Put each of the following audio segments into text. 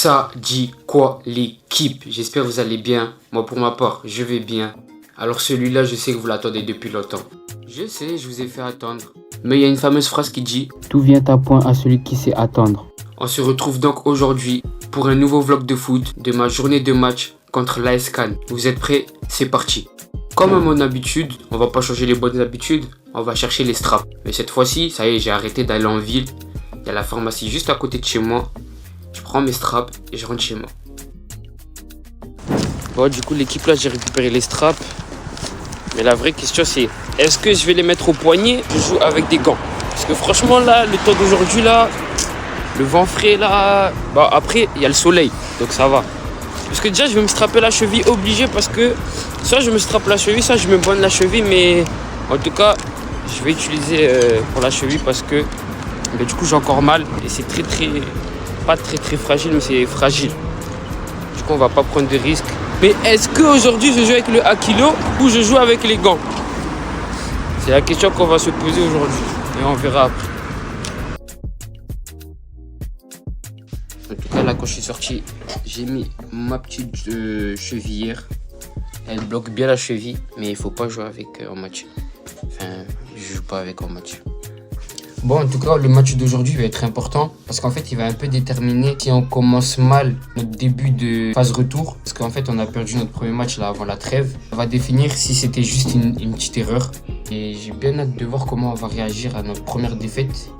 Ça dit quoi l'équipe? J'espère que vous allez bien. Moi pour ma part, je vais bien. Alors celui-là, je sais que vous l'attendez depuis longtemps. Je sais, je vous ai fait attendre. Mais il y a une fameuse phrase qui dit « Tout vient à point à celui qui sait attendre ». On se retrouve donc aujourd'hui pour un nouveau vlog de foot de ma journée de match contre l'AS Cannes. Vous êtes prêts? C'est parti. Comme à mon habitude, on va pas changer les bonnes habitudes, on va chercher les straps. Mais cette fois-ci, ça y est, j'ai arrêté d'aller en ville. Il y a la pharmacie juste à côté de chez moi. Je prends mes straps et je rentre chez moi. Bon, du coup, l'équipe là, j'ai récupéré les straps. Mais la vraie question, c'est est-ce que je vais les mettre au poignet? Je joue avec des gants. Parce que franchement, là, le temps d'aujourd'hui, là, le vent frais, là. Bah, après, il y a le soleil, donc ça va. Parce que déjà, je vais me strapper la cheville obligé parce que soit je me strappe la cheville, soit je me bonne la cheville. Mais en tout cas, je vais utiliser pour la cheville parce que bah, du coup, j'ai encore mal. Et c'est pas très fragile, mais c'est fragile. Du coup, on va pas prendre de risques. Mais est-ce qu'aujourd'hui, je joue avec le Akilo ou je joue avec les gants? C'est la question qu'on va se poser aujourd'hui. Et on verra après. En tout cas, là, quand je suis sorti, j'ai mis ma petite chevillère. Elle bloque bien la cheville, mais il faut pas jouer avec en match. Enfin, je joue pas avec en match. Bon, en tout cas, le match d'aujourd'hui va être important parce qu'en fait, il va un peu déterminer si on commence mal notre début de phase retour. Parce qu'en fait, on a perdu notre premier match là avant la trêve. Ça va définir si c'était juste une petite erreur. Et j'ai bien hâte de voir comment on va réagir à notre première défaite.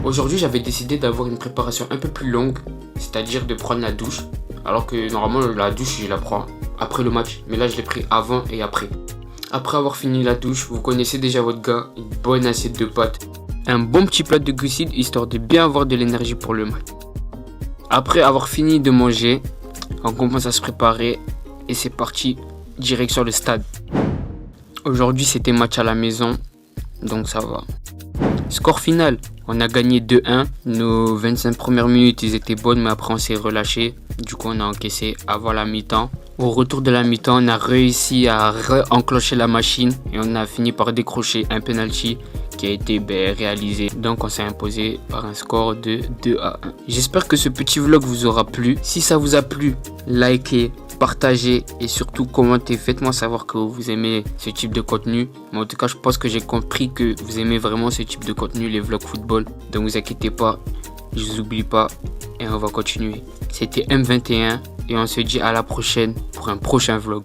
Aujourd'hui, j'avais décidé d'avoir une préparation un peu plus longue, c'est-à-dire de prendre la douche. Alors que normalement, la douche, je la prends après le match. Mais là, je l'ai pris avant et après. Après avoir fini la douche, vous connaissez déjà votre gars, une bonne assiette de pâtes. Un bon petit plat de glucides histoire de bien avoir de l'énergie pour le match. Après avoir fini de manger, on commence à se préparer et c'est parti, direction le stade. Aujourd'hui c'était match à la maison, donc ça va. Score final, on a gagné 2-1. Nos 25 premières minutes ils étaient bonnes mais après on s'est relâché. Du coup on a encaissé avant la mi-temps. Au retour de la mi-temps, on a réussi à enclencher la machine et on a fini par décrocher un penalty qui a été réalisé. Donc on s'est imposé par un score de 2-1. J'espère que ce petit vlog vous aura plu. Si ça vous a plu, likez, partagez et surtout commentez. Faites-moi savoir que vous aimez ce type de contenu. Mais en tout cas, je pense que j'ai compris que vous aimez vraiment ce type de contenu, les vlogs football. Donc vous inquiétez pas, je vous oublie pas et on va continuer. C'était M21 et on se dit à la prochaine pour un prochain vlog.